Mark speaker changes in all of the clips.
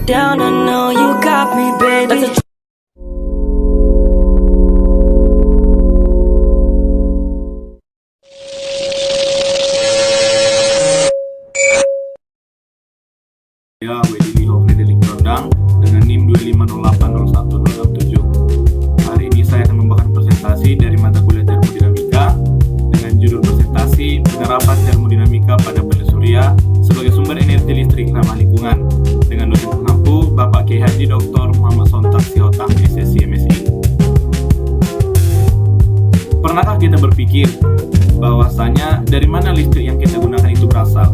Speaker 1: down, I know you got me, baby.
Speaker 2: Saya Wediliho Frederik Rondang dengan NIM 250801067. Hari ini saya akan membawakan presentasi dari mata kuliah termodinamika dengan judul presentasi penerapan termodinamika pada panel surya sebagai sumber energi listrik ramah lingkungan dengan dosen pengampu Bapak Kiai Haji Dr. Muhammad Sontak Sihotang SSC MSI. Pernahkah kita berpikir bahwasanya dari mana listrik yang kita gunakan itu berasal?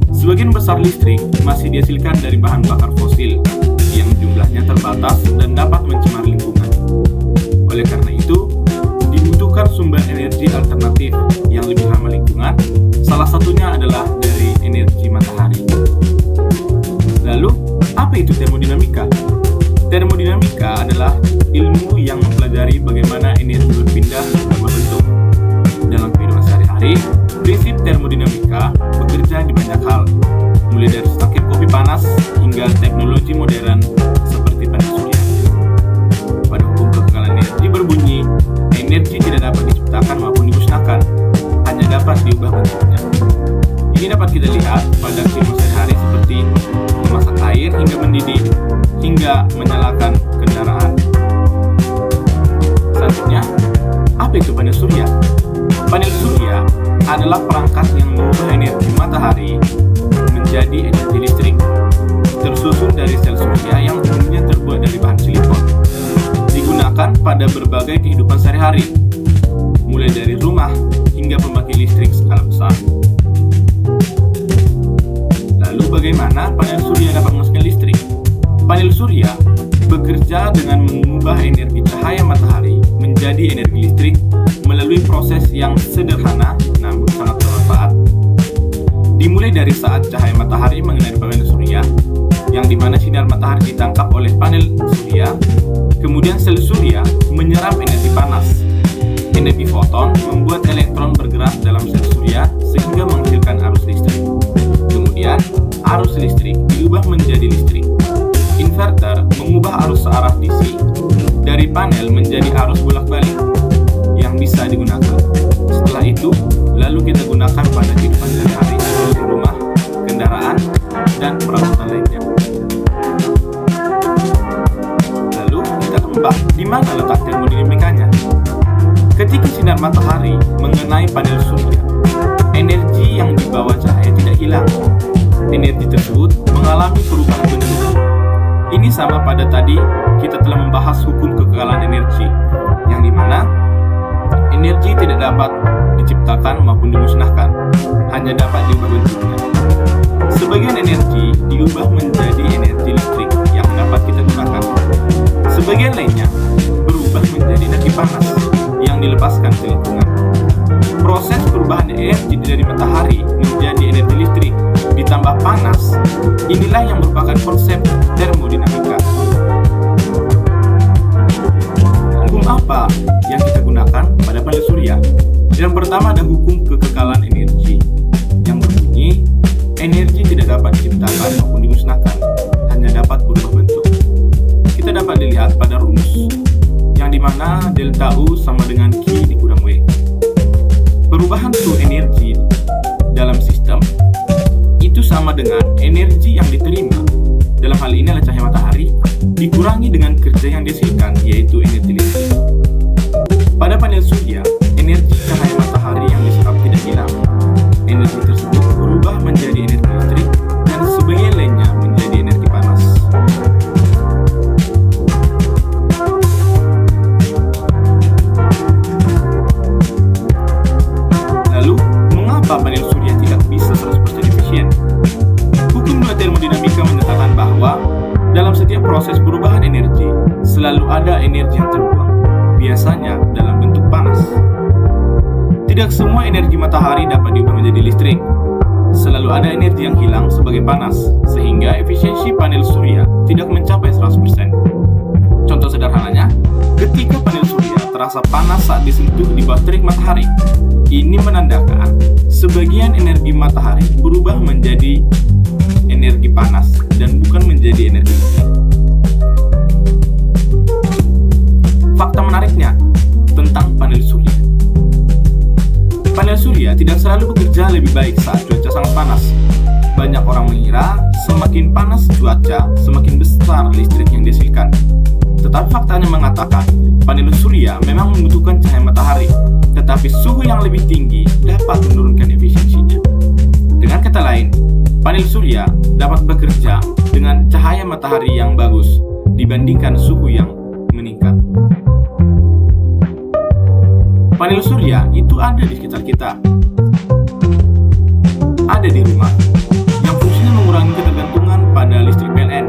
Speaker 2: Sebagian besar listrik masih dihasilkan dari bahan bakar fosil yang jumlahnya terbatas dan dapat mencemari lingkungan. Oleh karena itu, dibutuhkan sumber energi alternatif yang lebih ramah lingkungan. Salah satunya adalah dari energi matahari. Lalu, apa itu termodinamika? Termodinamika adalah ilmu yang mempelajari bagaimana energi berpindah dan berbentuk. Dalam kehidupan sehari-hari, prinsip termodinamika bekerja di banyak hal, mulai dari stangkir kopi panas hingga teknologi modern seperti panel surya. Pada hukum kekekalan energi berbunyi, energi tidak dapat diciptakan maupun dimusnahkan, hanya dapat diubah bentuknya. Ini dapat kita lihat pada aktivitas sehari-hari seperti memasak air hingga mendidih, hingga menyalakan kendaraan. Selanjutnya, apa itu panel surya? Panel surya adalah perangkat yang mengubah energi matahari menjadi energi listrik. Tersusun dari sel surya yang umumnya terbuat dari bahan silikon. Digunakan pada berbagai kehidupan sehari-hari, mulai dari rumah hingga pembangkit listrik skala besar. Lalu bagaimana panel surya dapat menghasilkan listrik? Panel surya bekerja dengan mengubah energi cahaya matahari menjadi energi listrik melalui proses yang sederhana namun sangat bermanfaat. Dimulai dari saat cahaya matahari mengenai panel surya, yang dimana sinar matahari ditangkap oleh panel surya, kemudian sel surya menyerap energi panas. Energi foton membuat elektron bergerak dalam sel surya sehingga menghasilkan arus listrik. Kemudian arus listrik diubah menjadi listrik. Inverter mengubah arus searah DC dari panel menjadi arus bolak-balik yang bisa digunakan. Setelah itu, lalu kita gunakan pada kehidupan sehari-hari di rumah, kendaraan, dan peralatan lainnya. Lalu kita membahas di mana letak termodinamikanya. Ketika sinar matahari mengenai panel surya, energi yang dibawa cahaya tidak hilang. Energi tersebut mengalami perubahan bentuk. Ini sama pada tadi kita telah membahas hukum kekekalan energi, yang dimana energi tidak dapat diciptakan maupun dimusnahkan, hanya dapat diubah bentuknya. Sebagian energi diubah menjadi energi listrik yang dapat kita gunakan. Sebagian lainnya berubah menjadi energi panas yang dilepaskan ke lingkungan. Proses perubahan energi dari matahari menjadi energi listrik ditambah panas, inilah yang merupakan konsep termodinamika. Hukum apa yang kita gunakan pada panel surya? Yang pertama ada hukum kekekalan energi yang berbunyi, energi tidak dapat diciptakan maupun dimusnahkan, hanya dapat berubah bentuk. Kita dapat dilihat pada rumus yang dimana delta U sama dengan Q dikurang W. Perubahan suhu energi dalam sistem itu sama dengan energi yang diterima, dalam hal ini adalah cahaya matahari, dikurangi dengan kerja yang dihasilkan, yaitu energi listrik. Pada panel surya, energi cahaya matahari yang diserap tidak hilang. Energi tersebut berubah menjadi energi listrik dan sebagian lainnya menjadi energi panas. Lalu, mengapa panel surya tidak bisa 100% efisien? Hukum dua termodinamika menyatakan bahwa dalam setiap proses perubahan energi selalu ada energi yang terbuang, biasanya dalam bentuk panas. Tidak semua energi matahari dapat diubah menjadi listrik. Selalu ada energi yang hilang sebagai panas, sehingga efisiensi panel surya tidak mencapai 100%. Contoh sederhananya, ketika panel surya terasa panas saat disentuh di bawah terik matahari, ini menandakan sebagian energi matahari berubah menjadi energi panas dan bukan menjadi energi listrik. Fakta menariknya tentang panel surya. Panel surya tidak selalu bekerja lebih baik saat cuaca sangat panas. Banyak orang mengira semakin panas cuaca, semakin besar listrik yang dihasilkan. Tetapi faktanya mengatakan panel surya memang membutuhkan cahaya matahari, tetapi suhu yang lebih tinggi dapat menurunkan efisiensinya. Dengan kata lain, panel surya dapat bekerja dengan cahaya matahari yang bagus dibandingkan suhu yang meningkat. Panel surya itu ada di sekitar kita, ada di rumah, yang fungsinya mengurangi ketergantungan pada listrik PLN.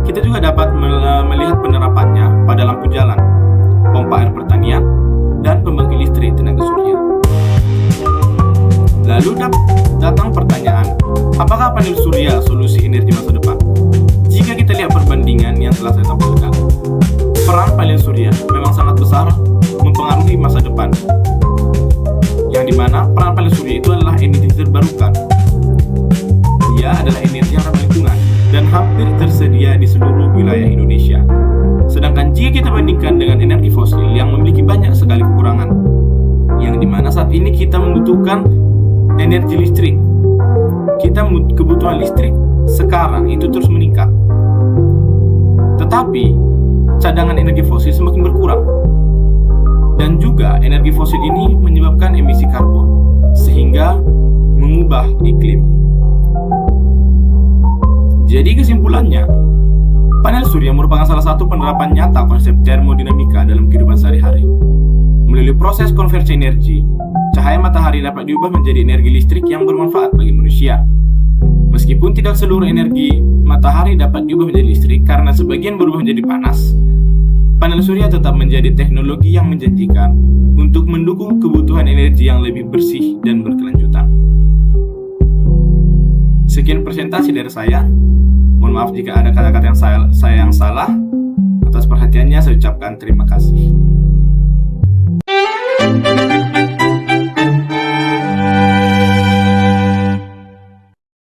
Speaker 2: Kita juga dapat melihat penerapannya pada lampu jalan, pompa air pertanian, dan pembangkit listrik tenaga surya. Lalu datang pertanyaan, apakah panel surya solusi energi masa depan? Jika kita lihat perbandingan yang telah saya tampilkan, peran panel surya memang sangat besar mempengaruhi masa depan, yang dimana peran panel surya itu adalah energi terbarukan. Ia adalah energi yang ramah lingkungan dan hampir tersedia di seluruh wilayah Indonesia. Sedangkan jika kita bandingkan dengan energi fosil yang memiliki banyak sekali kekurangan, yang dimana saat ini kita membutuhkan energi listrik, kebutuhan listrik sekarang itu terus meningkat. Tetapi cadangan energi fosil semakin berkurang. Dan juga energi fosil ini menyebabkan emisi karbon, sehingga mengubah iklim. Jadi kesimpulannya, panel surya merupakan salah satu penerapan nyata konsep termodinamika dalam kehidupan sehari-hari. Melalui proses konversi energi, cahaya matahari dapat diubah menjadi energi listrik yang bermanfaat bagi manusia. Meskipun tidak seluruh energi matahari dapat diubah menjadi listrik karena sebagian berubah menjadi panas, panel surya tetap menjadi teknologi yang menjanjikan untuk mendukung kebutuhan energi yang lebih bersih dan berkelanjutan. Sekian presentasi dari saya. Mohon maaf jika ada kata-kata yang saya salah. Atas perhatiannya saya ucapkan terima kasih.